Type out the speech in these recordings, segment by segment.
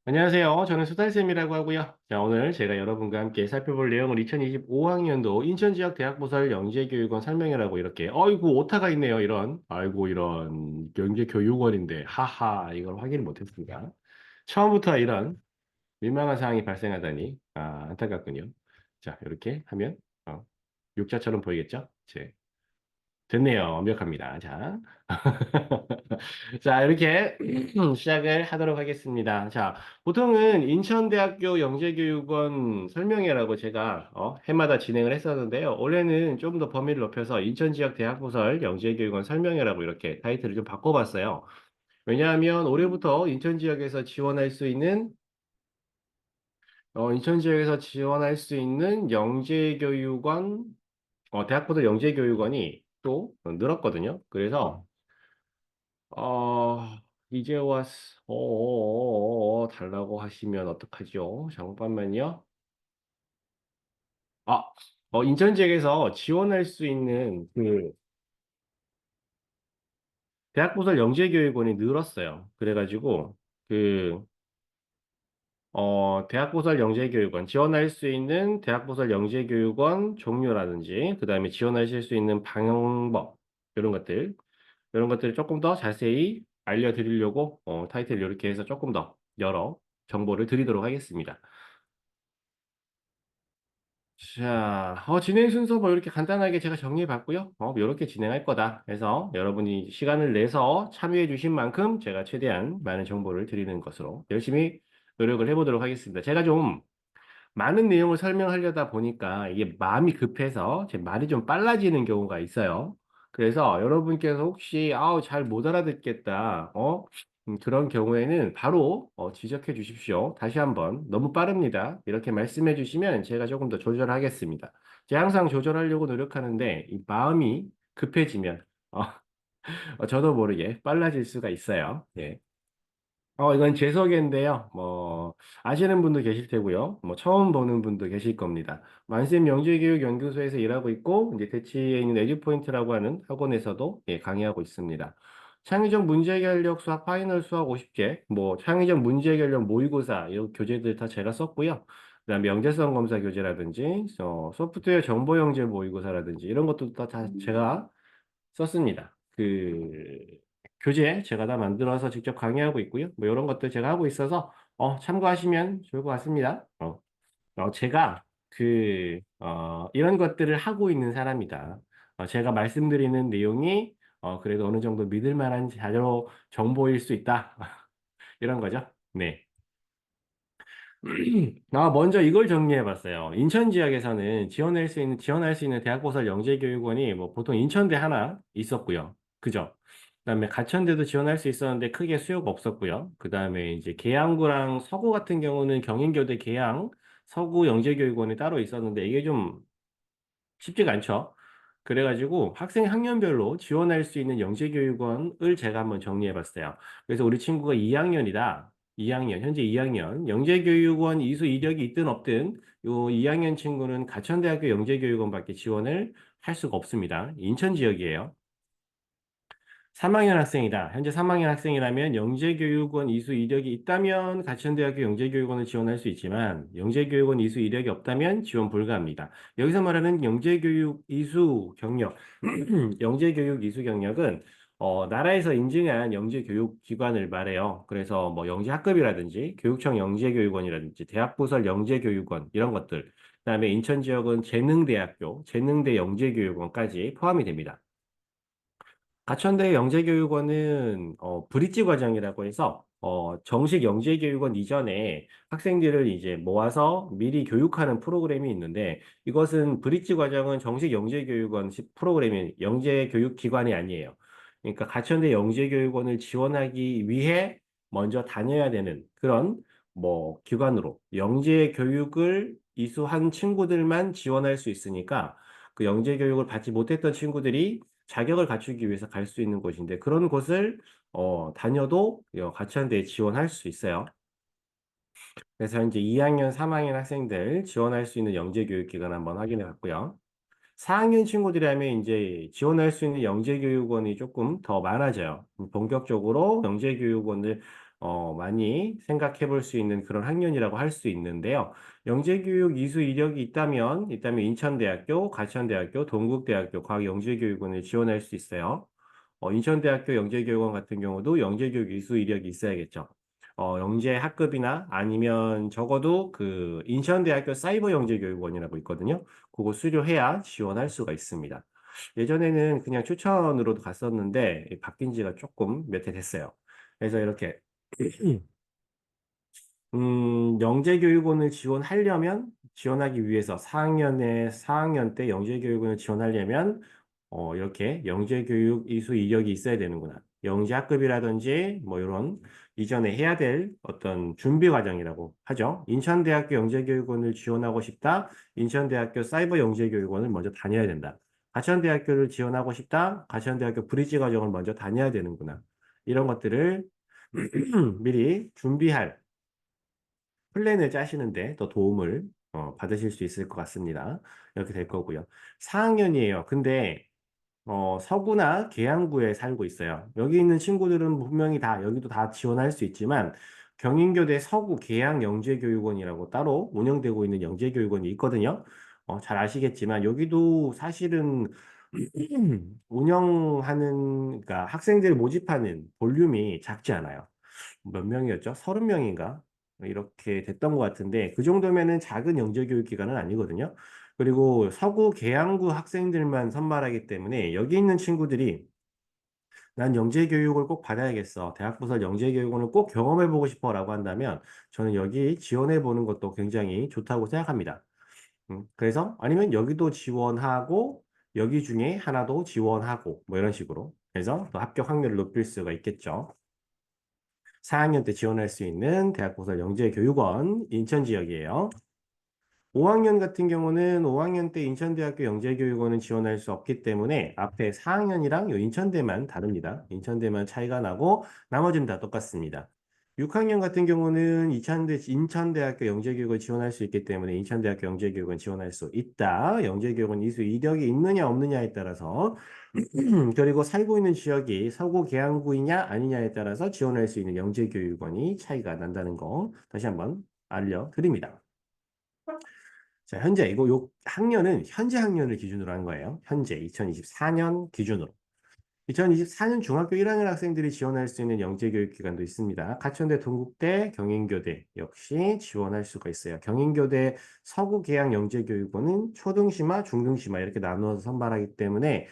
안녕하세요. 저는 수달쌤이라고 하고요. 자, 오늘 제가 여러분과 함께 살펴볼 내용은 2025학년도 인천지역대학보살 영재교육원 설명회라고 이렇게, 어이구, 오타가 있네요. 이런 영재교육원인데, 하하, 이걸 확인 못했습니다. 처음부터 이런 민망한 상황이 발생하다니, 안타깝군요. 자, 이렇게 하면, 육자처럼 보이겠죠? 됐네요. 완벽합니다. 자. 자, 이렇게 시작을 하도록 하겠습니다. 자, 보통은 인천대학교 영재교육원 설명회라고 제가 해마다 진행을 했었는데요. 올해는 좀 더 범위를 높여서 인천지역대학부설 영재교육원 설명회라고 이렇게 타이틀을 좀 바꿔봤어요. 왜냐하면 올해부터 인천 지역에서 지원할 수 있는 영재교육원, 대학부설 영재교육원이 또 늘었거든요. 그래서 어, 이제 왔어. 달라고 하시면 어떡하죠? 잠깐만요. 아, 인천 지역에서 지원할 수 있는 대학부설 영재교육원이 늘었어요. 그래가지고, 그, 대학부설 영재교육원, 지원할 수 있는 대학부설 영재교육원 종류라든지, 그 다음에 지원하실 수 있는 방법, 이런 것들, 이런 것들을 조금 더 자세히 알려드리려고, 타이틀 이렇게 해서 조금 더 여러 정보를 드리도록 하겠습니다. 자, 진행 순서 뭐 이렇게 간단하게 제가 정리해 봤고요. 이렇게 진행할 거다 해서 여러분이 시간을 내서 참여해 주신 만큼 제가 최대한 많은 정보를 드리는 것으로 열심히 노력을 해보도록 하겠습니다. 제가 좀 많은 내용을 설명하려다 보니까 이게 마음이 급해서 제 말이 좀 빨라지는 경우가 있어요. 그래서 여러분께서 혹시 잘 못 알아듣겠다, 그런 경우에는 바로 지적해 주십시오. 다시 한번 너무 빠릅니다. 이렇게 말씀해 주시면 제가 조금 더 조절하겠습니다. 제가 항상 조절하려고 노력하는데 이 마음이 급해지면 저도 모르게 빨라질 수가 있어요. 예. 이건 제 소개인데요. 아시는 분도 계실 테고요. 처음 보는 분도 계실 겁니다. 만쌤 영재교육연구소에서 일하고 있고, 이제 대치에 있는 에듀포인트라고 하는 학원에서도 예, 강의하고 있습니다. 창의적 문제해결력 수학, 파이널 수학 50개, 창의적 문제해결력 모의고사, 이런 교재들 다 제가 썼고요. 그다음에 영재성 검사 교재라든지, 소프트웨어 정보영재 모의고사라든지, 이런 것도 다 제가 썼습니다. 교재 제가 다 만들어서 직접 강의하고 있고요. 이런 것들 제가 하고 있어서 참고하시면 좋을 것 같습니다. 제가 이런 것들을 하고 있는 사람이다. 제가 말씀드리는 내용이 그래도 어느 정도 믿을 만한 자료 정보일 수 있다. 이런 거죠. 네. 먼저 이걸 정리해 봤어요. 인천 지역에서는 지원할 수 있는 대학보살 영재교육원이 보통 인천대 하나 있었고요. 그죠? 그다음에 가천대도 지원할 수 있었는데 크게 수요가 없었고요. 그다음에 이제 계양구랑 서구 같은 경우는 경인교대 계양, 서구 영재교육원이 따로 있었는데 이게 좀 쉽지가 않죠. 그래가지고 학생 학년별로 지원할 수 있는 영재교육원을 제가 한번 정리해 봤어요. 그래서 우리 친구가 2학년이다. 2학년, 현재 2학년. 영재교육원 이수 이력이 있든 없든 요 2학년 친구는 가천대학교 영재교육원밖에 지원을 할 수가 없습니다. 인천 지역이에요. 3학년 학생이다. 현재 3학년 학생이라면 영재교육원 이수 이력이 있다면 가천대학교 영재교육원을 지원할 수 있지만 영재교육원 이수 이력이 없다면 지원 불가합니다. 여기서 말하는 영재교육 이수 경력, 영재교육 이수 경력은 나라에서 인증한 영재교육기관을 말해요. 그래서 영재학급이라든지 교육청 영재교육원이라든지 대학부설 영재교육원 이런 것들, 그다음에 인천 지역은 재능대학교, 재능대 영재교육원까지 포함이 됩니다. 가천대 영재교육원은 브릿지 과정이라고 해서 정식 영재교육원 이전에 학생들을 이제 모아서 미리 교육하는 프로그램이 있는데 이것은 브릿지 과정은 정식 영재교육원 프로그램이 영재교육기관이 아니에요. 그러니까 가천대 영재교육원을 지원하기 위해 먼저 다녀야 되는 그런 기관으로 영재교육을 이수한 친구들만 지원할 수 있으니까 그 영재교육을 받지 못했던 친구들이 자격을 갖추기 위해서 갈 수 있는 곳인데 그런 곳을 다녀도 가치한대에 지원할 수 있어요. 그래서 이제 2학년, 3학년 학생들 지원할 수 있는 영재교육기관 한번 확인해 봤고요. 4학년 친구들이라면 이제 지원할 수 있는 영재교육원이 조금 더 많아져요. 본격적으로 영재교육원을 많이 생각해 볼 수 있는 그런 학년이라고 할 수 있는데요. 영재교육 이수 이력이 있다면 인천대학교, 가천대학교, 동국대학교 과학영재교육원을 지원할 수 있어요. 인천대학교 영재교육원 같은 경우도 영재교육 이수 이력이 있어야겠죠. 영재 학급이나 아니면 적어도 그 인천대학교 사이버 영재교육원이라고 있거든요. 그거 수료해야 지원할 수가 있습니다. 예전에는 그냥 추천으로도 갔었는데 바뀐 지가 조금 몇 해 됐어요. 그래서 이렇게 영재교육원을 지원하기 위해서 4학년 때 영재교육원을 지원하려면, 이렇게 영재교육 이수 이력이 있어야 되는구나. 영재학급이라든지, 뭐, 이런 이전에 해야 될 어떤 준비 과정이라고 하죠. 인천대학교 영재교육원을 지원하고 싶다. 인천대학교 사이버 영재교육원을 먼저 다녀야 된다. 가천대학교를 지원하고 싶다. 가천대학교 브리지 과정을 먼저 다녀야 되는구나. 이런 것들을 미리 준비할 플랜을 짜시는데 더 도움을 받으실 수 있을 것 같습니다. 이렇게 될 거고요. 4학년이에요. 근데 서구나 계양구에 살고 있어요. 여기 있는 친구들은 분명히 다 여기도 다 지원할 수 있지만 경인교대 서구 계양영재교육원이라고 따로 운영되고 있는 영재교육원이 있거든요. 잘 아시겠지만 여기도 사실은 그러니까 학생들 모집하는 볼륨이 작지 않아요. 몇 명이었죠? 30명인가? 이렇게 됐던 것 같은데, 그 정도면은 작은 영재교육기관은 아니거든요. 그리고 서구 계양구 학생들만 선발하기 때문에 여기 있는 친구들이 난 영재교육을 꼭 받아야겠어. 대학부설 영재교육원을 꼭 경험해보고 싶어 라고 한다면 저는 여기 지원해보는 것도 굉장히 좋다고 생각합니다. 그래서 아니면 여기도 지원하고 여기 중에 하나도 지원하고 뭐 이런 식으로 해서 또 합격 확률을 높일 수가 있겠죠. 4학년 때 지원할 수 있는 대학고사 영재교육원 인천 지역이에요. 5학년 같은 경우는 5학년 때 인천대학교 영재교육원은 지원할 수 없기 때문에 앞에 4학년이랑 요 인천대만 다릅니다. 인천대만 차이가 나고 나머지는 다 똑같습니다. 6학년 같은 경우는 인천대학교 영재교육을 지원할 수 있기 때문에 인천대학교 영재교육은 지원할 수 있다. 영재교육은 이수 이력이 있느냐 없느냐에 따라서 그리고 살고 있는 지역이 서구 계양구이냐 아니냐에 따라서 지원할 수 있는 영재교육원이 차이가 난다는 거 다시 한번 알려드립니다. 자, 요 학년은 현재 학년을 기준으로 한 거예요. 현재 2024년 기준으로. 2024년 중학교 1학년 학생들이 지원할 수 있는 영재교육기관도 있습니다. 가천대, 동국대, 경인교대 역시 지원할 수가 있어요. 경인교대 서구계양 영재교육원은 초등심화, 중등심화 이렇게 나누어서 선발하기 때문에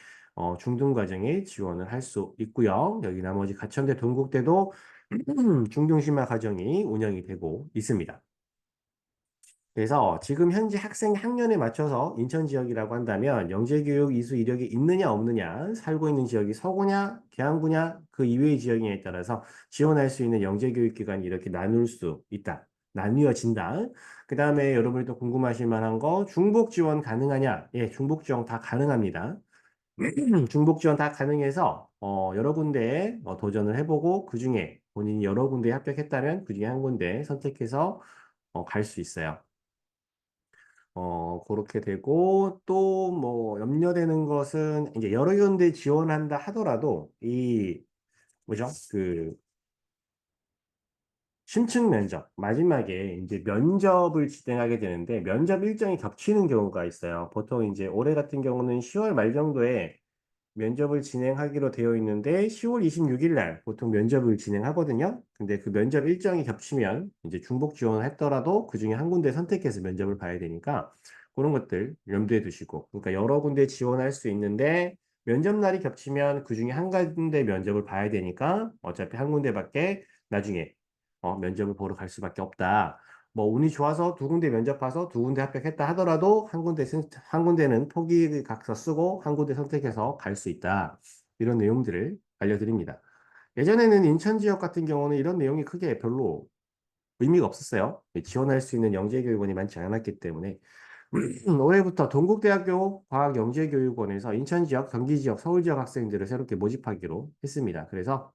중등과정에 지원을 할 수 있고요. 여기 나머지 가천대, 동국대도 중등심화 과정이 운영이 되고 있습니다. 그래서 지금 현재 학생 학년에 맞춰서 인천 지역이라고 한다면 영재교육 이수 이력이 있느냐 없느냐, 살고 있는 지역이 서구냐, 계양구냐, 그 이외의 지역에 따라서 지원할 수 있는 영재교육 기관이 이렇게 나눌 수 있다. 나뉘어진다. 그 다음에 여러분이 또 궁금하실 만한 거 중복 지원 가능하냐? 예, 중복 지원 다 가능합니다. 중복 지원 다 가능해서 여러 군데에 도전을 해보고 그 중에 본인이 여러 군데에 합격했다면 그 중에 한 군데 선택해서 갈 수 있어요. 그렇게 되고, 또 뭐, 염려되는 것은, 이제 여러 군데 지원한다 하더라도, 뭐죠? 심층 면접, 마지막에 이제 면접을 진행하게 되는데, 면접 일정이 겹치는 경우가 있어요. 보통 이제 올해 같은 경우는 10월 말 정도에 면접을 진행하기로 되어 있는데 10월 26일 날 보통 면접을 진행하거든요. 근데 그 면접 일정이 겹치면 이제 중복 지원을 했더라도 그 중에 한 군데 선택해서 면접을 봐야 되니까 그런 것들 염두에 두시고 그러니까 여러 군데 지원할 수 있는데 면접 날이 겹치면 그 중에 한 군데 면접을 봐야 되니까 어차피 한 군데밖에 나중에 면접을 보러 갈 수밖에 없다. 뭐 운이 좋아서 두 군데 면접 봐서 두 군데 합격했다 하더라도 한 군데는 포기 각서 쓰고 한 군데 선택해서 갈 수 있다. 이런 내용들을 알려드립니다. 예전에는 인천 지역 같은 경우는 이런 내용이 크게 별로 의미가 없었어요. 지원할 수 있는 영재교육원이 많지 않았기 때문에 올해부터 동국대학교 과학영재교육원에서 인천 지역, 경기 지역, 서울 지역 학생들을 새롭게 모집하기로 했습니다. 그래서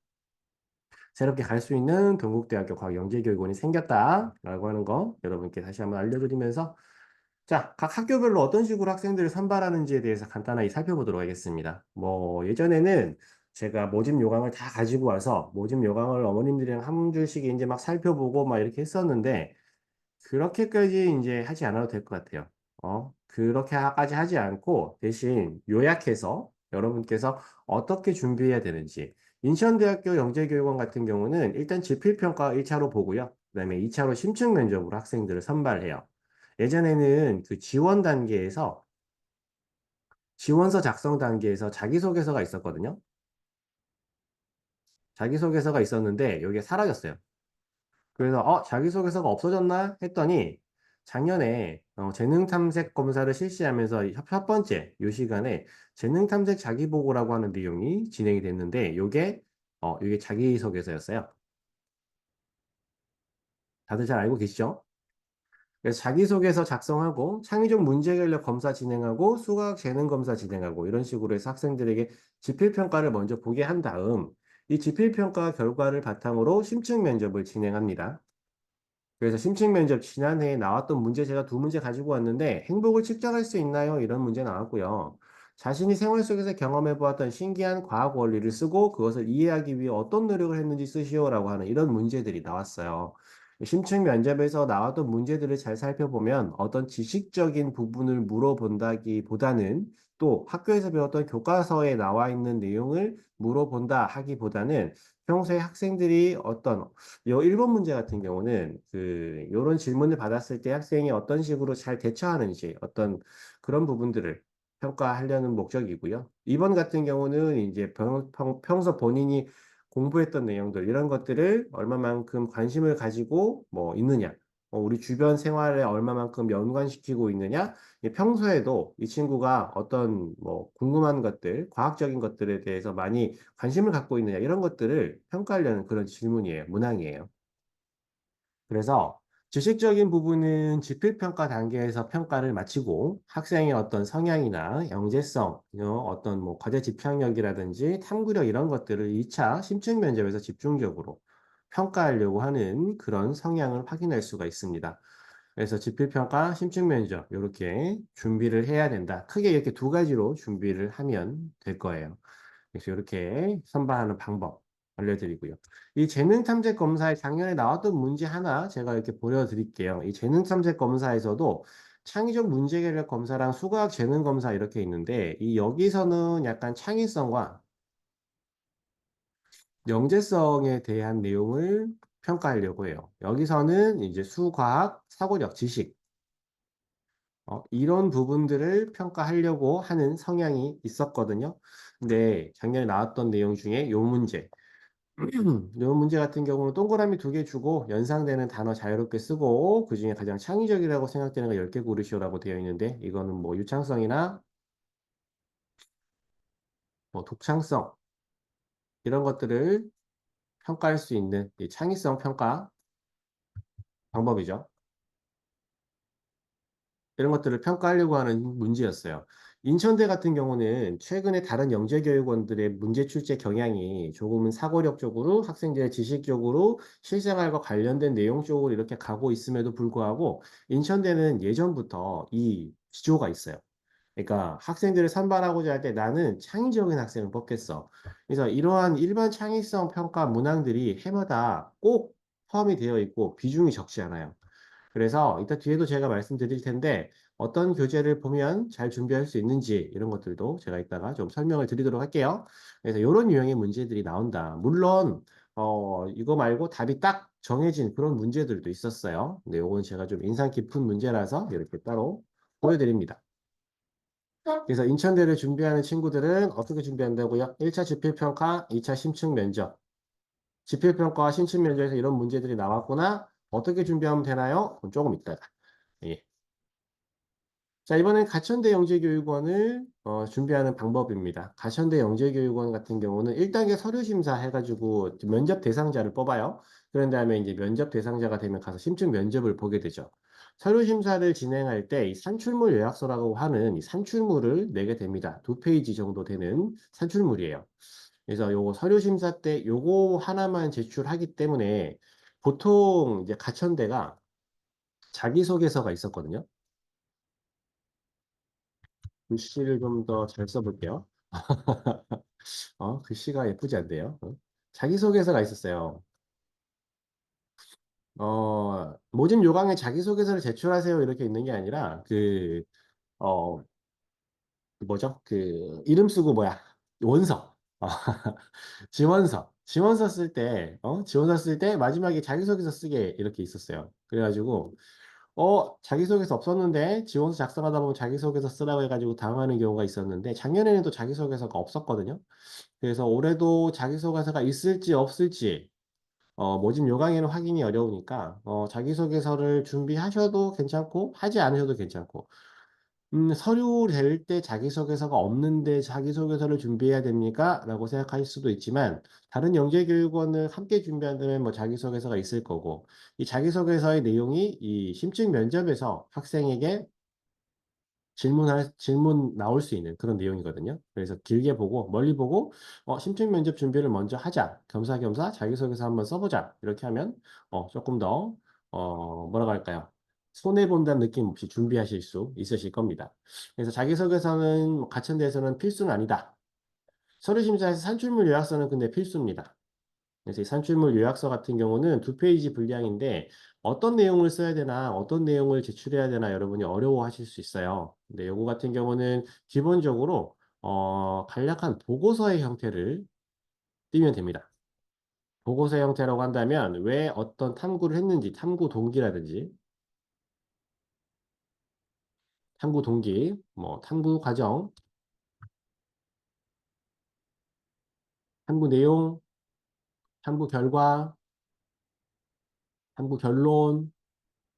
새롭게 갈 수 있는 동국대학교 과학영재교육원이 생겼다라고 하는 거 여러분께 다시 한번 알려드리면서 자, 각 학교별로 어떤 식으로 학생들을 선발하는지에 대해서 간단하게 살펴보도록 하겠습니다. 뭐 예전에는 제가 모집 요강을 다 가지고 와서 모집 요강을 어머님들이랑 한 줄씩 이제 막 살펴보고 막 이렇게 했었는데 그렇게까지 이제 하지 않아도 될 것 같아요. 그렇게까지 하지 않고 대신 요약해서 여러분께서 어떻게 준비해야 되는지. 인천대학교 영재교육원 같은 경우는 일단 지필평가 1차로 보고요. 그다음에 2차로 심층 면접으로 학생들을 선발해요. 예전에는 그 지원 단계에서 지원서 작성 단계에서 자기소개서가 있었거든요. 자기소개서가 있었는데 이게 사라졌어요. 그래서 자기소개서가 없어졌나 했더니 작년에 재능 탐색 검사를 실시하면서 첫 번째 요 시간에 재능 탐색 자기보고라고 하는 내용이 진행이 됐는데 요게 자기소개서였어요. 다들 잘 알고 계시죠? 그래서 자기소개서 작성하고 창의적 문제 해결력 검사 진행하고 수학 재능 검사 진행하고 이런 식으로 해서 학생들에게 지필평가를 먼저 보게 한 다음 이 지필평가 결과를 바탕으로 심층 면접을 진행합니다. 그래서 심층 면접 지난해에 나왔던 문제 제가 두 문제 가지고 왔는데 행복을 측정할 수 있나요? 이런 문제 나왔고요. 자신이 생활 속에서 경험해 보았던 신기한 과학 원리를 쓰고 그것을 이해하기 위해 어떤 노력을 했는지 쓰시오라고 하는 이런 문제들이 나왔어요. 심층 면접에서 나왔던 문제들을 잘 살펴보면 어떤 지식적인 부분을 물어본다기보다는 또 학교에서 배웠던 교과서에 나와 있는 내용을 물어본다 하기보다는 평소에 학생들이 요 1번 문제 같은 경우는 요런 질문을 받았을 때 학생이 어떤 식으로 잘 대처하는지 어떤 그런 부분들을 평가하려는 목적이고요. 2번 같은 경우는 이제 평소 본인이 공부했던 내용들 이런 것들을 얼마만큼 관심을 가지고 뭐 있느냐, 우리 주변 생활에 얼마만큼 연관시키고 있느냐, 평소에도 이 친구가 어떤 뭐 궁금한 것들, 과학적인 것들에 대해서 많이 관심을 갖고 있느냐 이런 것들을 평가하려는 그런 질문이에요. 문항이에요. 그래서 지식적인 부분은 지필평가 단계에서 평가를 마치고 학생의 어떤 성향이나 영재성, 어떤 뭐 과제 집중력이라든지 탐구력 이런 것들을 2차 심층 면접에서 집중적으로 평가하려고 하는 그런 성향을 확인할 수가 있습니다. 그래서 지필평가, 심층 면접 이렇게 준비를 해야 된다. 크게 이렇게 두 가지로 준비를 하면 될 거예요. 그래서 이렇게 선발하는 방법 알려드리고요. 이 재능 탐색 검사에 작년에 나왔던 문제 하나 제가 이렇게 보여드릴게요. 이 재능 탐색 검사에서도 창의적 문제 해결력 검사랑 수학 재능 검사 이렇게 있는데 이 여기서는 약간 창의성과 영재성에 대한 내용을 평가하려고 해요. 여기서는 이제 수과학, 사고력, 지식 이런 부분들을 평가하려고 하는 성향이 있었거든요. 근데 작년에 나왔던 내용 중에 요 문제 요 문제 같은 경우는 동그라미 두 개 주고 연상되는 단어 자유롭게 쓰고 그중에 가장 창의적이라고 생각되는 거 10개 고르시오라고 되어 있는데 이거는 뭐 유창성이나 뭐 독창성 이런 것들을 평가할 수 있는 이 창의성 평가 방법이죠. 이런 것들을 평가하려고 하는 문제였어요. 인천대 같은 경우는 최근에 다른 영재교육원들의 문제 출제 경향이 조금은 사고력 쪽으로 학생들의 지식적으로 실생활과 관련된 내용 쪽으로 이렇게 가고 있음에도 불구하고 인천대는 예전부터 이 기조가 있어요. 그러니까 학생들을 선발하고자 할 때 나는 창의적인 학생을 뽑겠어. 그래서 이러한 일반 창의성 평가 문항들이 해마다 꼭 포함이 되어 있고 비중이 적지 않아요. 그래서 이따 뒤에도 제가 말씀드릴 텐데 어떤 교재를 보면 잘 준비할 수 있는지 이런 것들도 제가 이따가 좀 설명을 드리도록 할게요. 그래서 이런 유형의 문제들이 나온다. 물론 이거 말고 답이 딱 정해진 그런 문제들도 있었어요. 근데 요건 제가 좀 인상 깊은 문제라서 이렇게 따로 보여드립니다. 그래서 인천대를 준비하는 친구들은 어떻게 준비한다고요? 1차 지필평가, 2차 심층 면접. 지필평가와 심층 면접에서 이런 문제들이 나왔구나. 어떻게 준비하면 되나요? 그건 조금 이따가. 예. 자, 이번엔 가천대 영재교육원을 준비하는 방법입니다. 가천대 영재교육원 같은 경우는 1단계 서류심사 해가지고 면접 대상자를 뽑아요. 그런 다음에 이제 면접 대상자가 되면 가서 심층 면접을 보게 되죠. 서류심사를 진행할 때 이 산출물 요약서라고 하는 이 산출물을 내게 됩니다. 2페이지 정도 되는 산출물이에요. 그래서 요거 서류심사 때 요거 하나만 제출하기 때문에 보통 이제 가천대가 자기소개서가 있었거든요. 글씨를 좀 더 잘 써볼게요. 글씨가 예쁘지 않대요. 자기소개서가 있었어요. 모집 요강에 자기소개서를 제출하세요. 이렇게 있는 게 아니라, 어, 뭐죠? 이름 쓰고 뭐야? 원서. 지원서 쓸 때, 지원서 쓸 때 마지막에 자기소개서 쓰게 이렇게 있었어요. 그래가지고, 자기소개서 없었는데 지원서 작성하다 보면 자기소개서 쓰라고 해가지고 당하는 경우가 있었는데 작년에는 또 자기소개서가 없었거든요. 그래서 올해도 자기소개서가 있을지 없을지 모집 요강에는 확인이 어려우니까 자기소개서를 준비하셔도 괜찮고 하지 않으셔도 괜찮고 서류 될 때 자기소개서가 없는데 자기소개서를 준비해야 됩니까? 라고 생각하실 수도 있지만 다른 영재교육원을 함께 준비한다면 뭐 자기소개서가 있을 거고 이 자기소개서의 내용이 이 심층 면접에서 학생에게 질문 나올 수 있는 그런 내용이거든요. 그래서 길게 보고, 멀리 보고, 심층 면접 준비를 먼저 하자. 겸사겸사 자기소개서 한번 써보자. 이렇게 하면, 조금 더, 뭐라고 할까요? 손해본다는 느낌 없이 준비하실 수 있으실 겁니다. 그래서 자기소개서는 가천대에서는 필수는 아니다. 서류심사에서 산출물 요약서는 근데 필수입니다. 그래서 이 산출물 요약서 같은 경우는 두 페이지 분량인데 어떤 내용을 써야 되나 어떤 내용을 제출해야 되나 여러분이 어려워하실 수 있어요. 근데 요거 같은 경우는 기본적으로 간략한 보고서의 형태를 띄면 됩니다. 보고서의 형태라고 한다면 왜 어떤 탐구를 했는지 탐구 동기라든지 탐구 동기, 뭐 탐구 과정, 탐구 내용, 탐구 결과, 탐구 결론,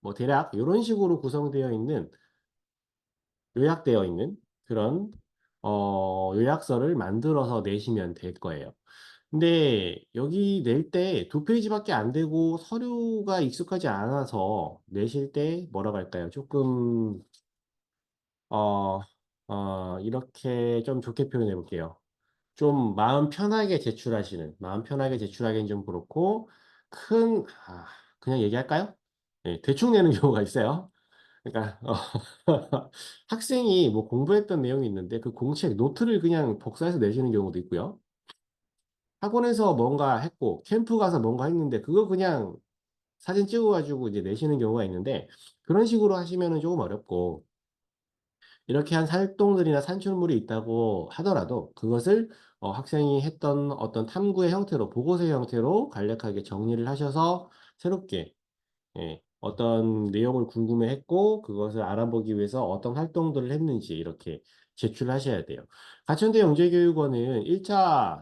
뭐 대략 이런 식으로 구성되어 있는 요약되어 있는 그런 요약서를 만들어서 내시면 될 거예요. 근데 여기 낼 때 두 페이지밖에 안 되고 서류가 익숙하지 않아서 내실 때 뭐라고 할까요? 조금 어, 이렇게 좀 좋게 표현해 볼게요. 좀 마음 편하게 제출하기는 좀 그렇고 그냥 얘기할까요? 네, 대충 내는 경우가 있어요. 그러니까 학생이 뭐 공부했던 내용이 있는데 그 공책 노트를 그냥 복사해서 내시는 경우도 있고요. 학원에서 뭔가 했고 캠프 가서 뭔가 했는데 그거 그냥 사진 찍어가지고 이제 내시는 경우가 있는데 그런 식으로 하시면은 조금 어렵고 이렇게 한 활동들이나 산출물이 있다고 하더라도 그것을 학생이 했던 어떤 탐구의 형태로 보고서의 형태로 간략하게 정리를 하셔서 새롭게 어떤 내용을 궁금해했고 그것을 알아보기 위해서 어떤 활동들을 했는지 이렇게 제출하셔야 돼요. 가천대 영재교육원은 1차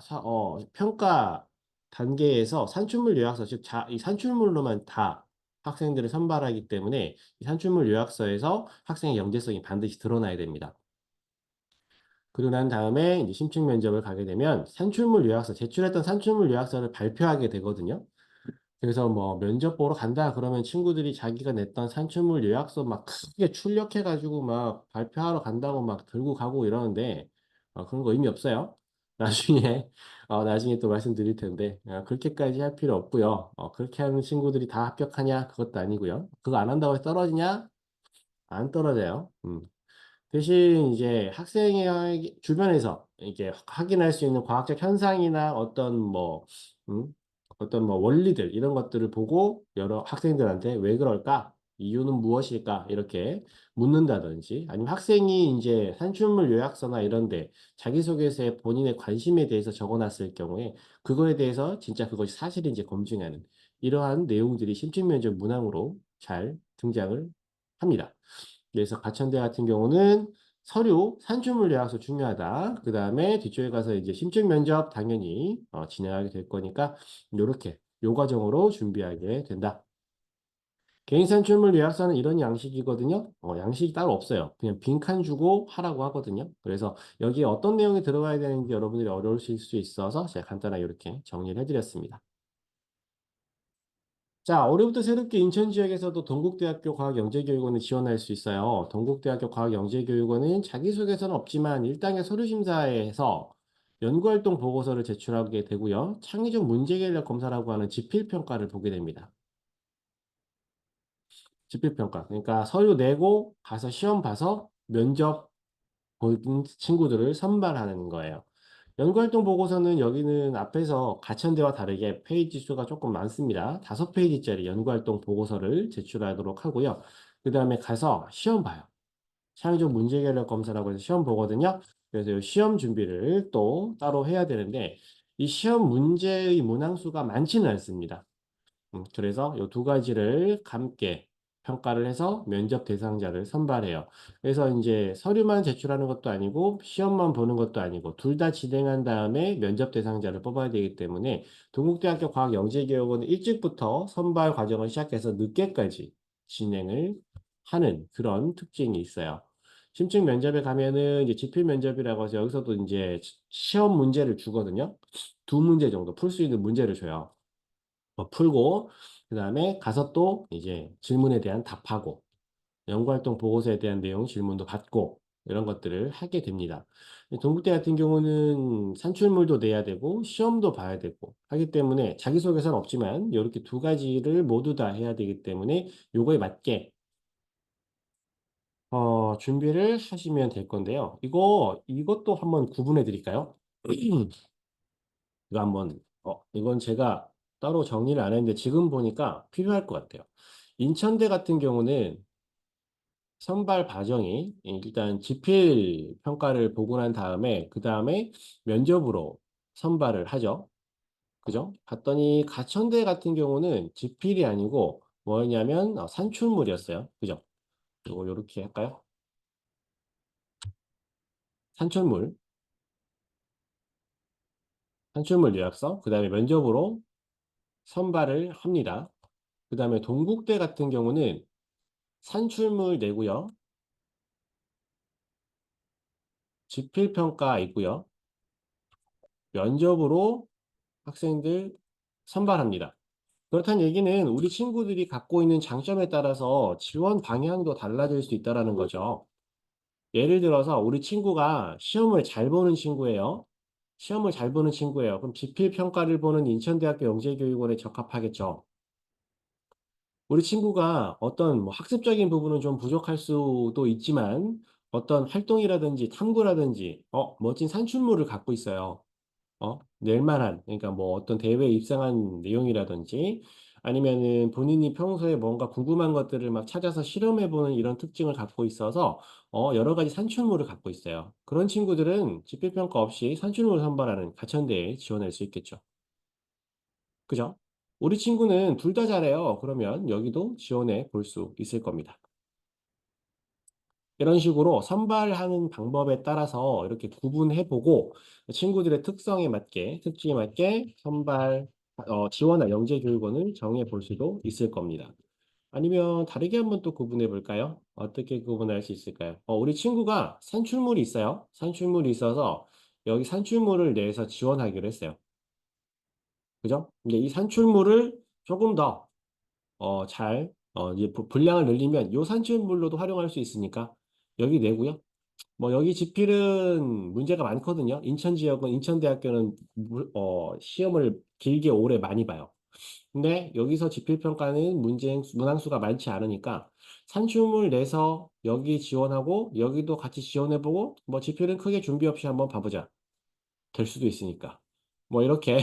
평가 단계에서 산출물 요약서, 즉 이 산출물로만 다 학생들을 선발하기 때문에 이 산출물 요약서에서 학생의 영재성이 반드시 드러나야 됩니다. 그러고 난 다음에 이제 심층 면접을 가게 되면 산출물 요약서, 제출했던 산출물 요약서를 발표하게 되거든요. 그래서 뭐 면접 보러 간다 그러면 친구들이 자기가 냈던 산출물 요약서 막 크게 출력해가지고 막 발표하러 간다고 막 들고 가고 이러는데 그런 거 의미 없어요. 나중에 또 말씀드릴 텐데 그렇게까지 할 필요 없고요. 그렇게 하는 친구들이 다 합격하냐 그것도 아니고요. 그거 안 한다고 해서 떨어지냐? 안 떨어져요. 대신 이제 학생의 주변에서 이게 확인할 수 있는 과학적 현상이나 음, 어떤 뭐 원리들 이런 것들을 보고 여러 학생들한테 왜 그럴까? 이유는 무엇일까? 이렇게 묻는다든지 아니면 학생이 이제 산출물 요약서나 이런데 자기소개서에 본인의 관심에 대해서 적어놨을 경우에 그거에 대해서 진짜 그것이 사실인지 검증하는 이러한 내용들이 심층면접 문항으로 잘 등장을 합니다. 그래서 가천대 같은 경우는 서류, 산출물 요약서 중요하다. 그 다음에 뒤쪽에 가서 이제 심층 면접 당연히 진행하게 될 거니까 요렇게 요 과정으로 준비하게 된다. 개인 산출물 요약서는 이런 양식이거든요. 양식이 따로 없어요. 그냥 빈칸 주고 하라고 하거든요. 그래서 여기에 어떤 내용이 들어가야 되는지 여러분들이 어려우실 수 있어서 제가 간단하게 이렇게 정리를 해드렸습니다. 자, 올해부터 새롭게 인천 지역에서도 동국대학교 과학영재교육원에 지원할 수 있어요. 동국대학교 과학영재교육원은 자기소개서는 없지만 1단계 서류심사에서 연구활동 보고서를 제출하게 되고요. 창의적 문제개력 검사라고 하는 지필평가를 보게 됩니다. 지필평가. 그러니까 서류 내고 가서 시험 봐서 면접 본 친구들을 선발하는 거예요. 연구활동 보고서는 여기는 앞에서 가천대와 다르게 페이지 수가 조금 많습니다. 5페이지짜리 연구활동 보고서를 제출하도록 하고요. 그 다음에 가서 시험 봐요. 창의적 문제결력 검사라고 해서 시험 보거든요. 그래서 이 시험 준비를 또 따로 해야 되는데 이 시험 문제의 문항수가 많지는 않습니다. 그래서 이 두 가지를 함께 평가를 해서 면접 대상자를 선발해요. 그래서 이제 서류만 제출하는 것도 아니고 시험만 보는 것도 아니고 둘 다 진행한 다음에 면접 대상자를 뽑아야 되기 때문에 동국대학교 과학영재교육원은 일찍부터 선발 과정을 시작해서 늦게까지 진행을 하는 그런 특징이 있어요. 심층 면접에 가면은 이제 지필 면접이라고 해서 여기서도 이제 시험 문제를 주거든요. 두 문제 정도 풀 수 있는 문제를 줘요. 풀고 그다음에 가서 또 이제 질문에 대한 답하고 연구활동 보고서에 대한 내용 질문도 받고 이런 것들을 하게 됩니다. 동국대 같은 경우는 산출물도 내야 되고 시험도 봐야 되고 하기 때문에 자기소개서는 없지만 이렇게 두 가지를 모두 다 해야 되기 때문에 요거에 맞게 준비를 하시면 될 건데요. 이것도 한번 구분해 드릴까요? 이거 한번 이건 제가 따로 정리를 안 했는데 지금 보니까 필요할 것 같아요. 인천대 같은 경우는 선발 과정이 일단 지필 평가를 보고 난 다음에 그 다음에 면접으로 선발을 하죠. 그죠? 봤더니 가천대 같은 경우는 지필이 아니고 뭐였냐면 산출물이었어요. 그죠? 이거 요렇게 할까요? 산출물, 산출물 요약서, 그 다음에 면접으로 선발을 합니다. 그 다음에 동국대 같은 경우는 산출물 내고요. 지필평가 있고요. 면접으로 학생들 선발합니다. 그렇다는 얘기는 우리 친구들이 갖고 있는 장점에 따라서 지원 방향도 달라질 수 있다는 거죠. 예를 들어서 우리 친구가 시험을 잘 보는 친구예요. 시험을 잘 보는 친구예요. 그럼 지필평가를 보는 인천대학교 영재교육원에 적합하겠죠. 우리 친구가 어떤 뭐 학습적인 부분은 좀 부족할 수도 있지만 어떤 활동이라든지 탐구라든지 멋진 산출물을 갖고 있어요. 낼만한, 그러니까 뭐 어떤 대회에 입상한 내용이라든지 아니면은 본인이 평소에 뭔가 궁금한 것들을 막 찾아서 실험해보는 이런 특징을 갖고 있어서 여러 가지 산출물을 갖고 있어요. 그런 친구들은 집필평가 없이 산출물 선발하는 가천대에 지원할 수 있겠죠. 그죠? 우리 친구는 둘 다 잘해요. 그러면 여기도 지원해 볼 수 있을 겁니다. 이런 식으로 선발하는 방법에 따라서 이렇게 구분해보고 친구들의 특성에 맞게, 특징에 맞게 지원할 영재교육원을 정해 볼 수도 있을 겁니다. 아니면 다르게 한번 또 구분해 볼까요? 어떻게 구분할 수 있을까요? 우리 친구가 산출물이 있어요. 산출물이 있어서 여기 산출물을 내서 지원하기로 했어요. 그죠? 근데 이 산출물을 조금 더, 이제 분량을 늘리면 이 산출물로도 활용할 수 있으니까 여기 내고요. 뭐 여기 지필은 문제가 많거든요. 인천 지역은 인천대학교는 시험을 길게 오래 많이 봐요. 근데 여기서 지필 평가는 문항수가 많지 않으니까 산출물 내서 여기 지원하고 여기도 같이 지원해보고 뭐 지필은 크게 준비 없이 한번 봐보자. 될 수도 있으니까. 뭐 이렇게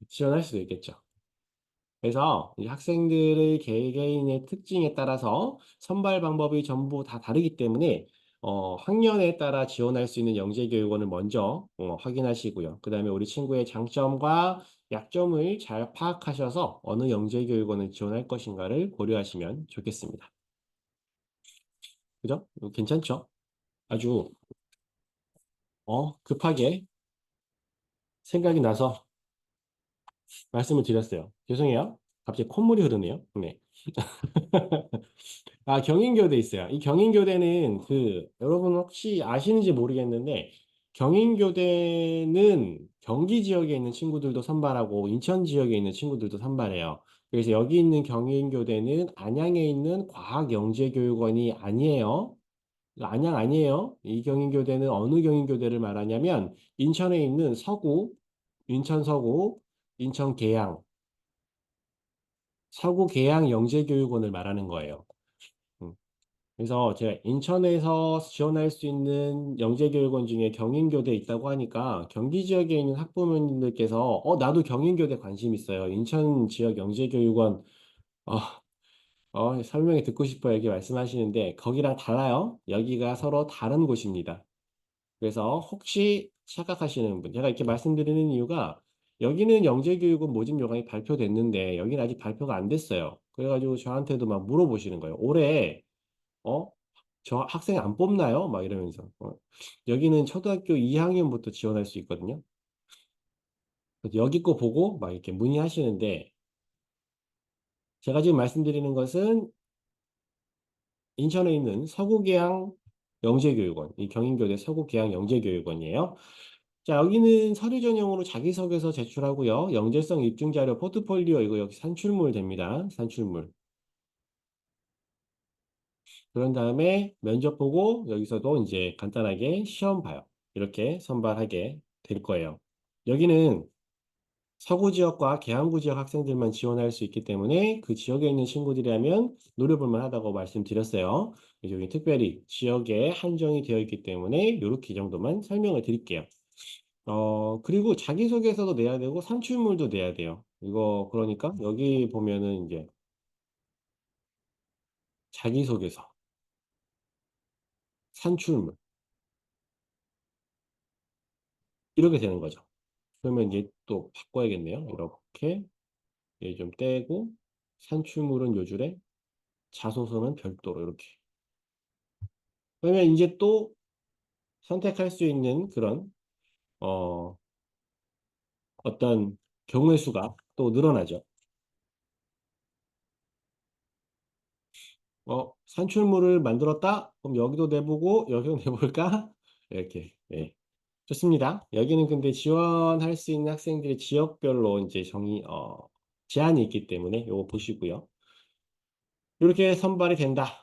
지원할 수도 있겠죠. 그래서 이 학생들의 개개인의 특징에 따라서 선발 방법이 전부 다 다르기 때문에 학년에 따라 지원할 수 있는 영재교육원을 먼저 확인하시고요. 그 다음에 우리 친구의 장점과 약점을 잘 파악하셔서 어느 영재교육원을 지원할 것인가를 고려하시면 좋겠습니다. 그죠? 이거 괜찮죠? 아주 급하게 생각이 나서 말씀을 드렸어요. 죄송해요. 갑자기 콧물이 흐르네요. 네. 경인교대 있어요. 이 경인교대는 여러분 혹시 아시는지 모르겠는데, 경인교대는 경기 지역에 있는 친구들도 선발하고, 인천 지역에 있는 친구들도 선발해요. 그래서 여기 있는 경인교대는 안양에 있는 과학영재교육원이 아니에요. 안양 아니에요. 이 경인교대는 어느 경인교대를 말하냐면, 인천에 있는 인천 서구, 인천 계양, 서구 계양 영재교육원을 말하는 거예요. 음. 그래서 제가 인천에서 지원할 수 있는 영재교육원 중에 경인교대 있다고 하니까 경기 지역에 있는 학부모님들께서 나도 경인교대 관심 있어요. 인천 지역 영재교육원 어, 설명이 듣고 싶어요. 이렇게 말씀하시는데 거기랑 달라요. 여기가 서로 다른 곳입니다. 그래서 혹시 착각하시는 분, 제가 이렇게 말씀드리는 이유가 여기는 영재교육은 모집 요강이 발표됐는데 여기는 아직 발표가 안 됐어요. 그래가지고 저한테도 막 물어보시는 거예요. 올해 어? 저 학생 안 뽑나요? 막 이러면서. 여기는 초등학교 2학년부터 지원할 수 있거든요. 그래서 여기 거 보고 막 이렇게 문의하시는데 제가 지금 말씀드리는 것은 인천에 있는 서구계양 영재교육원, 이 경인교대 서구계양 영재교육원이에요. 자, 여기는 서류 전형으로 자기소개서 제출하고요. 영재성 입증자료 포트폴리오 이거 여기 산출물 됩니다. 산출물. 그런 다음에 면접 보고 여기서도 이제 간단하게 시험 봐요. 이렇게 선발하게 될 거예요. 여기는 서구 지역과 계양구 지역 학생들만 지원할 수 있기 때문에 그 지역에 있는 친구들이라면 노려볼 만하다고 말씀드렸어요. 여기 특별히 지역에 한정이 되어 있기 때문에 이렇게 정도만 설명을 드릴게요. 그리고 자기소개서도 내야 되고 산출물도 내야 돼요. 이거 그러니까 여기 보면은 이제 자기소개서, 산출물 이렇게 되는 거죠. 그러면 이제 또 바꿔야겠네요. 이렇게 얘 좀 떼고 산출물은 요 줄에 자소서는 별도로 이렇게. 그러면 이제 또 선택할 수 있는 그런 어, 어떤 경우의 수가 또 늘어나죠. 산출물을 만들었다? 그럼 여기도 내보고 여기도 내볼까? 이렇게. 예. 좋습니다. 여기는 근데 지원할 수 있는 학생들이 지역별로 이제 제한이 있기 때문에 요거 보시고요. 이렇게 선발이 된다.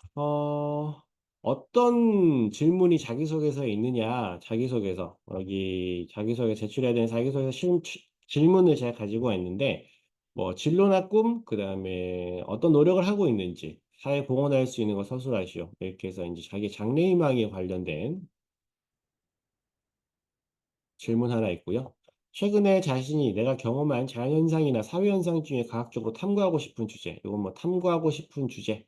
어떤 질문이 자기소개서에 있느냐? 자기소개서. 여기 자기소개 제출해야 되는 자기소개서 질문을 제가 가지고 있는데, 뭐, 진로나 꿈, 그 다음에 어떤 노력을 하고 있는지, 사회 공헌할 수 있는 거 서술하시오. 이렇게 해서 이제 자기 장래희망에 관련된 질문 하나 있고요. 최근에 자신이 내가 경험한 자연현상이나 사회현상 중에 과학적으로 탐구하고 싶은 주제. 이건 뭐 탐구하고 싶은 주제.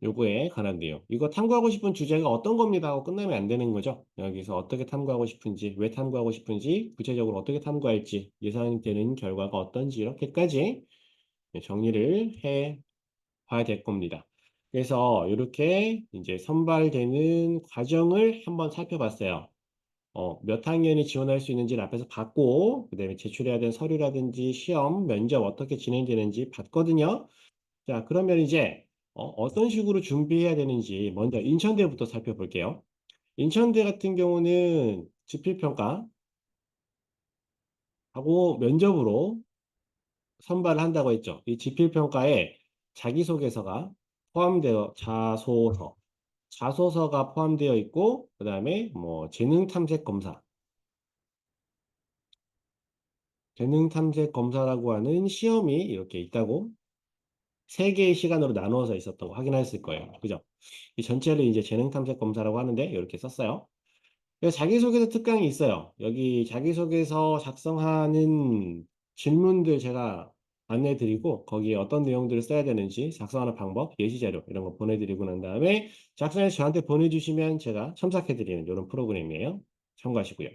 요거에 관한 내용. 이거 탐구하고 싶은 주제가 어떤 겁니다 하고 끝나면 안 되는 거죠. 여기서 어떻게 탐구하고 싶은지, 왜 탐구하고 싶은지, 구체적으로 어떻게 탐구할지, 예상되는 결과가 어떤지 이렇게까지 정리를 해 봐야 될 겁니다. 그래서 이렇게 이제 선발되는 과정을 한번 살펴봤어요. 몇 학년이 지원할 수 있는지를 앞에서 봤고, 그다음에 제출해야 되는 서류라든지 시험, 면접 어떻게 진행되는지 봤거든요. 자, 그러면 이제 떤 식으로 준비해야 되는지 먼저 인천대부터 살펴볼게요. 인천대 같은 경우는 지필평가하고 면접으로 선발을 한다고 했죠. 이 지필평가에 자기소개서가 포함되어 자소서가 포함되어 있고, 그 다음에 뭐 재능 탐색 검사라고 하는 시험이 이렇게 있다고 세 개의 시간으로 나누어서 있었던 거 확인했을 거예요. 그죠? 이 전체를 이제 재능 탐색 검사라고 하는데 이렇게 썼어요. 그래서 자기소개서 특강이 있어요. 여기 자기소개서 작성하는 질문들 제가 안내드리고 거기에 어떤 내용들을 써야 되는지 작성하는 방법, 예시자료 이런 거 보내드리고 난 다음에 작성해서 저한테 보내주시면 제가 첨삭해드리는 이런 프로그램이에요. 참고하시고요.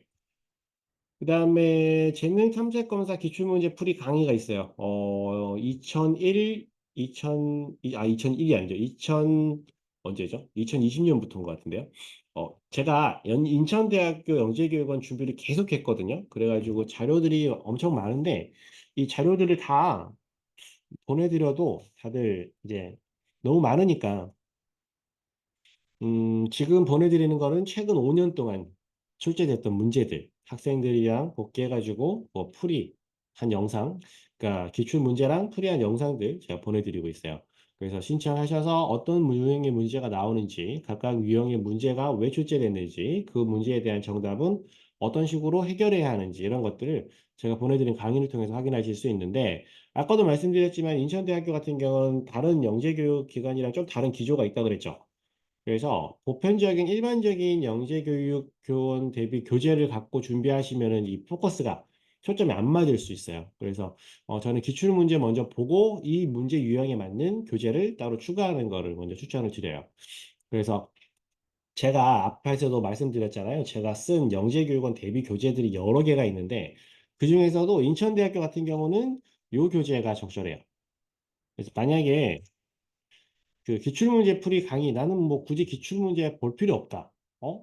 그 다음에 재능 탐색 검사 기출문제 풀이 강의가 있어요. 2001이 아니죠. 언제죠? 2020년부터인 것 같은데요. 제가 인천대학교 영재교육원 준비를 계속 했거든요. 그래가지고 자료들이 엄청 많은데 이 자료들을 다 보내드려도 다들 이제 너무 많으니까 지금 보내드리는 거는 최근 5년 동안 출제됐던 문제들, 학생들이랑 복귀해가지고 뭐 풀이한 영상, 그러니까 기출 문제랑 풀이한 영상들 제가 보내드리고 있어요. 그래서 신청하셔서 어떤 유형의 문제가 나오는지, 각각 유형의 문제가 왜 출제됐는지, 그 문제에 대한 정답은 어떤 식으로 해결해야 하는지 이런 것들을 제가 보내드린 강의를 통해서 확인하실 수 있는데, 아까도 말씀드렸지만 인천대학교 같은 경우는 다른 영재교육 기관이랑 좀 다른 기조가 있다 그랬죠. 그래서 보편적인 일반적인 영재교육 교원 대비 교재를 갖고 준비하시면은 이 포커스가 초점이 안 맞을 수 있어요. 그래서 저는 기출문제 먼저 보고 이 문제 유형에 맞는 교재를 따로 추가하는 거를 먼저 추천을 드려요. 그래서 제가 앞에서도 말씀드렸잖아요. 제가 쓴 영재교육원 대비 교재들이 여러 개가 있는데 그중에서도 인천대학교 같은 경우는 요 교재가 적절해요. 그래서 만약에 그 기출문제 풀이 강의 나는 뭐 굳이 기출문제 볼 필요 없다.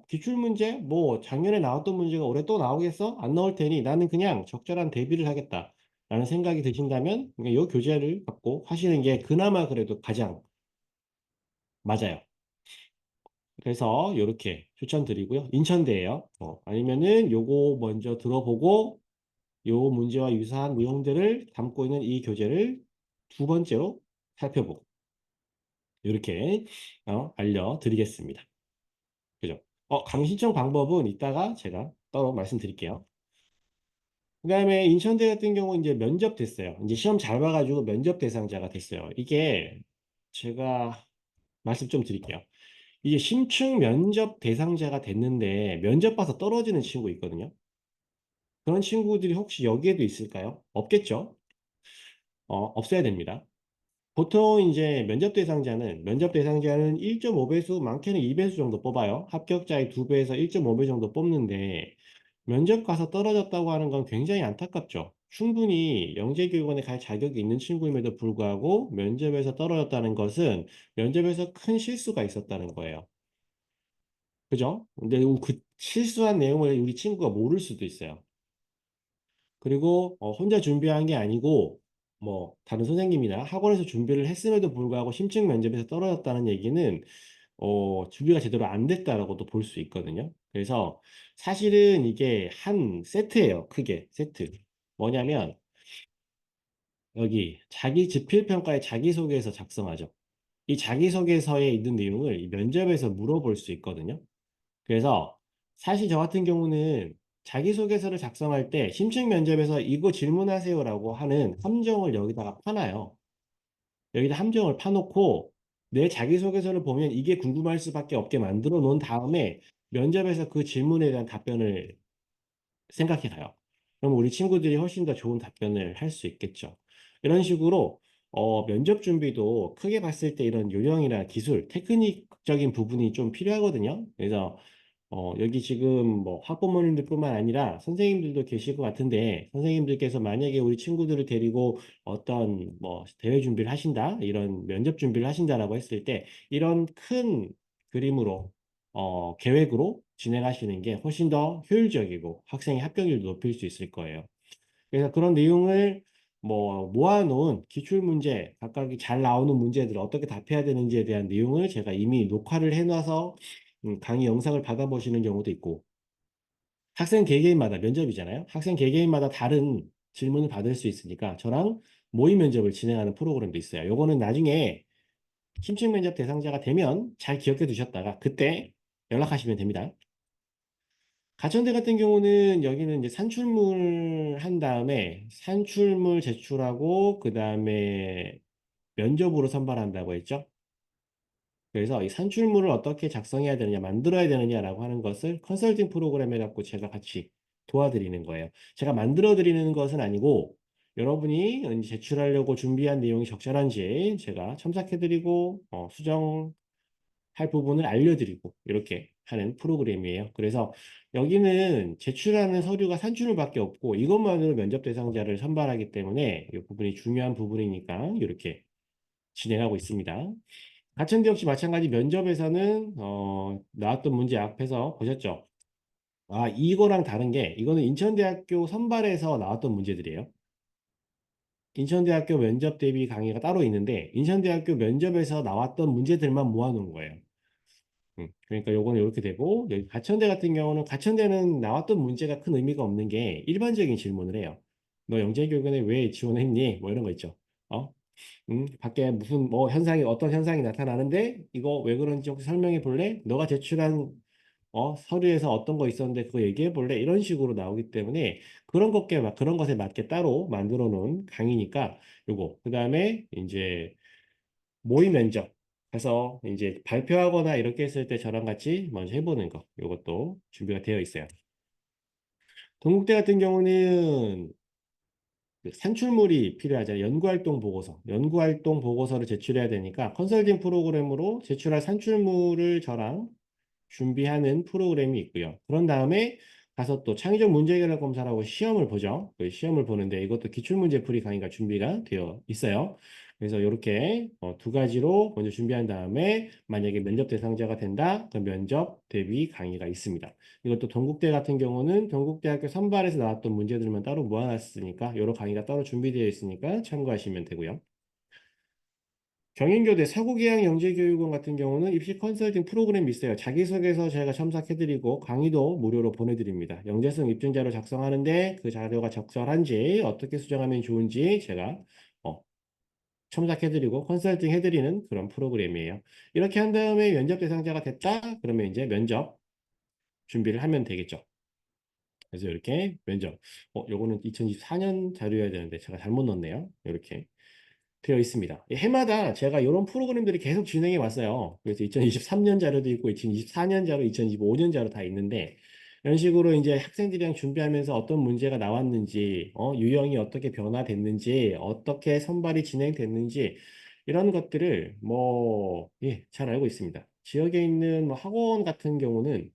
기출문제 뭐 작년에 나왔던 문제가 올해 또 나오겠어? 안 나올 테니 나는 그냥 적절한 대비를 하겠다. 라는 생각이 드신다면 이 교재를 갖고 하시는 게 그나마 그래도 가장 맞아요. 그래서 이렇게 추천드리고요. 인천대예요. 아니면은 요거 먼저 들어보고 요 문제와 유사한 내용들을 담고 있는 이 교재를 두 번째로 살펴보고 이렇게 알려드리겠습니다. 그죠? 강의 신청 방법은 이따가 제가 따로 말씀드릴게요. 그 다음에 인천대 같은 경우 이제 면접 됐어요. 이제 시험 잘 봐가지고 면접 대상자가 됐어요. 이게 제가 말씀 좀 드릴게요. 이게 심층 면접 대상자가 됐는데 면접 봐서 떨어지는 친구 있거든요. 그런 친구들이 혹시 여기에도 있을까요? 없겠죠? 없어야 됩니다. 보통 이제 면접 대상자는 1.5배수, 많게는 2배수 정도 뽑아요. 합격자의 2배에서 1.5배 정도 뽑는데 면접 가서 떨어졌다고 하는 건 굉장히 안타깝죠. 충분히 영재교육원에 갈 자격이 있는 친구임에도 불구하고 면접에서 떨어졌다는 것은 면접에서 큰 실수가 있었다는 거예요. 그죠? 근데 그 실수한 내용을 우리 친구가 모를 수도 있어요. 그리고 혼자 준비한 게 아니고 뭐 다른 선생님이나 학원에서 준비를 했음에도 불구하고 심층 면접에서 떨어졌다는 얘기는 준비가 제대로 안 됐다라고도 볼 수 있거든요. 그래서 사실은 이게 한 세트예요. 크게 세트. 뭐냐면 여기 자기 지필평가에 자기소개서 작성하죠. 이 자기소개서에 있는 내용을 이 면접에서 물어볼 수 있거든요. 그래서 사실 저 같은 경우는 자기소개서를 작성할 때 심층 면접에서 이거 질문하세요라고 하는 함정을 여기다가 파놔요. 여기다 함정을 파놓고 내 자기소개서를 보면 이게 궁금할 수밖에 없게 만들어 놓은 다음에 면접에서 그 질문에 대한 답변을 생각해 가요. 그럼 우리 친구들이 훨씬 더 좋은 답변을 할 수 있겠죠. 이런 식으로 면접 준비도 크게 봤을 때 이런 요령이나 기술, 테크닉적인 부분이 좀 필요하거든요. 그래서 여기 지금 뭐 학부모님들뿐만 아니라 선생님들도 계실 것 같은데 선생님들께서 만약에 우리 친구들을 데리고 어떤 뭐 대회 준비를 하신다, 이런 면접 준비를 하신다라고 했을 때 이런 큰 그림으로 계획으로 진행하시는 게 훨씬 더 효율적이고 학생의 합격률도 높일 수 있을 거예요. 그래서 그런 내용을 뭐 모아놓은 기출문제, 각각이 잘 나오는 문제들 어떻게 답해야 되는지에 대한 내용을 제가 이미 녹화를 해놔서 강의 영상을 받아보시는 경우도 있고 학생 개개인마다 면접이잖아요. 학생 개개인마다 다른 질문을 받을 수 있으니까 저랑 모의 면접을 진행하는 프로그램도 있어요. 요거는 나중에 심층 면접 대상자가 되면 잘 기억해 두셨다가 그때 연락하시면 됩니다. 가천대 같은 경우는 여기는 이제 산출물 한 다음에 산출물 제출하고 그 다음에 면접으로 선발한다고 했죠. 그래서 이 산출물을 어떻게 작성해야 되느냐, 만들어야 되느냐라고 하는 것을 컨설팅 프로그램 해갖고 제가 같이 도와드리는 거예요. 제가 만들어 드리는 것은 아니고 여러분이 이제 제출하려고 준비한 내용이 적절한지 제가 첨삭해드리고 수정할 부분을 알려드리고 이렇게 하는 프로그램이에요. 그래서 여기는 제출하는 서류가 산출물밖에 없고 이것만으로 면접 대상자를 선발하기 때문에 이 부분이 중요한 부분이니까 이렇게 진행하고 있습니다. 가천대 역시 마찬가지 면접에서는 나왔던 문제 앞에서 보셨죠? 이거랑 다른 게 이거는 인천대학교 선발에서 나왔던 문제들이에요. 인천대학교 면접 대비 강의가 따로 있는데 인천대학교 면접에서 나왔던 문제들만 모아놓은 거예요. 그러니까 요거는 이렇게 되고 여기 가천대 같은 경우는 가천대는 나왔던 문제가 큰 의미가 없는 게 일반적인 질문을 해요. 너 영재교육원에 왜 지원했니? 뭐 이런 거 있죠. 어? 밖에 무슨 뭐 현상이 어떤 현상이 나타나는데 이거 왜 그런지 혹시 설명해 볼래? 너가 제출한 서류에서 어떤 거 있었는데 그거 얘기해 볼래? 이런 식으로 나오기 때문에 그런 것에 맞게 따로 만들어 놓은 강의니까 요거. 그다음에 이제 모의 면접 가서 이제 발표하거나 이렇게 했을 때 저랑 같이 먼저 해보는 거. 요것도 준비가 되어 있어요. 동국대 같은 경우는 그 산출물이 필요하잖아요. 연구활동 보고서. 연구활동 보고서를 제출해야 되니까 컨설팅 프로그램으로 제출할 산출물을 저랑 준비하는 프로그램이 있고요. 그런 다음에 가서 또 창의적 문제 해결 검사라고 시험을 보죠. 그 시험을 보는데 이것도 기출문제풀이 강의가 준비가 되어 있어요. 그래서 이렇게 두 가지로 먼저 준비한 다음에 만약에 면접 대상자가 된다, 그 면접 대비 강의가 있습니다. 이것도 동국대 같은 경우는 경국대학교 선발에서 나왔던 문제들만 따로 모아놨으니까 여러 강의가 따로 준비되어 있으니까 참고하시면 되고요. 경인교대 사고기양 영재교육원 같은 경우는 입시 컨설팅 프로그램이 있어요. 자기소개서 저희가 첨삭해드리고 강의도 무료로 보내드립니다. 영재성 입증자료 작성하는데 그 자료가 적절한지 어떻게 수정하면 좋은지 제가 어, 첨삭해드리고 컨설팅 해드리는 그런 프로그램이에요. 이렇게 한 다음에 면접 대상자가 됐다? 그러면 이제 면접 준비를 하면 되겠죠. 그래서 이렇게 면접. 요거는 2024년 자료여야 되는데 제가 잘못 넣었네요. 이렇게. 되어 있습니다. 해마다 제가 이런 프로그램들이 계속 진행해 왔어요. 그래서 2023년 자료도 있고 2024년 자료, 2025년 자료 다 있는데 이런 식으로 이제 학생들이랑 준비하면서 어떤 문제가 나왔는지, 유형이 어떻게 변화됐는지, 어떻게 선발이 진행됐는지 이런 것들을 뭐, 예, 잘 알고 있습니다. 지역에 있는 뭐 학원 같은 경우는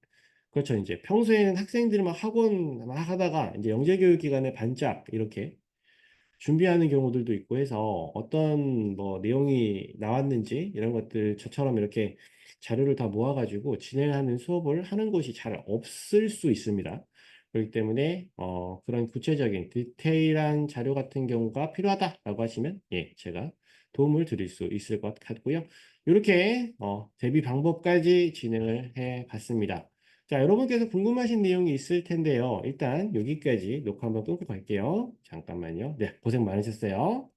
그렇죠. 이제 평소에는 학생들이 막 학원 막 하다가 이제 영재교육기관에 반짝 이렇게 준비하는 경우들도 있고 해서 어떤 뭐 내용이 나왔는지 이런 것들 저처럼 이렇게 자료를 다 모아가지고 진행하는 수업을 하는 곳이 잘 없을 수 있습니다. 그렇기 때문에 그런 구체적인 디테일한 자료 같은 경우가 필요하다라고 하시면 예, 제가 도움을 드릴 수 있을 것 같고요. 이렇게 대비 방법까지 진행을 해 봤습니다. 자, 여러분께서 궁금하신 내용이 있을 텐데요. 일단 여기까지 녹화 한번 끊고 갈게요. 잠깐만요. 네, 고생 많으셨어요.